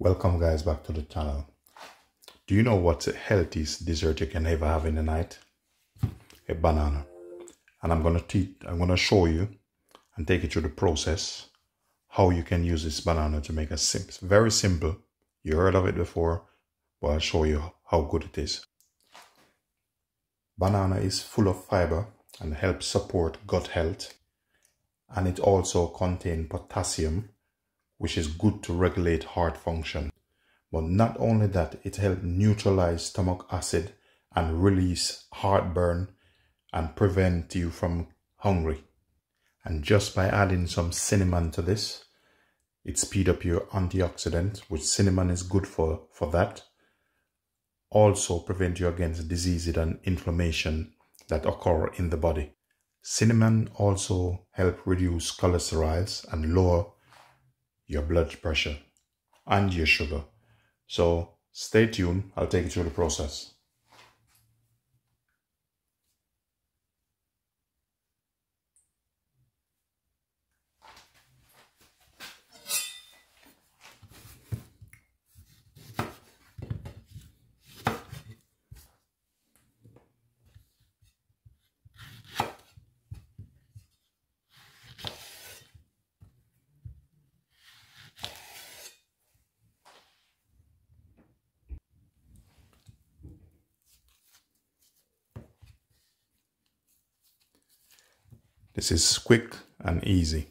Welcome guys back to the channel. Do you know what's the healthiest dessert you can ever have in the night? A banana. And I'm gonna show you and take you through the process how you can use this banana to make a very simple. You heard of it before, but I'll show you how good it is. Banana is full of fiber and helps support gut health, and it also contains potassium, which is good to regulate heart function. But not only that, it helps neutralize stomach acid and release heartburn and prevent you from hungry. And just by adding some cinnamon to this, it speeds up your antioxidants, which cinnamon is good for that. Also prevent you against diseases and inflammation that occur in the body. Cinnamon also helps reduce cholesterol and lower your blood pressure and your sugar. So stay tuned, I'll take you through the process. This is quick and easy.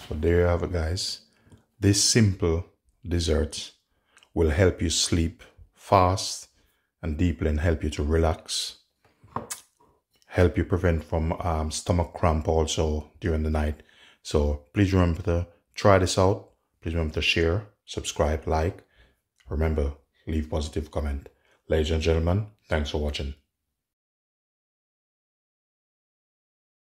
So there you have it guys. This simple dessert will help you sleep fast and deeply and help you to relax. Help you prevent from stomach cramp also during the night. So please remember to try this out. Please remember to share, subscribe, like. Remember, leave positive comment. Ladies and gentlemen, thanks for watching.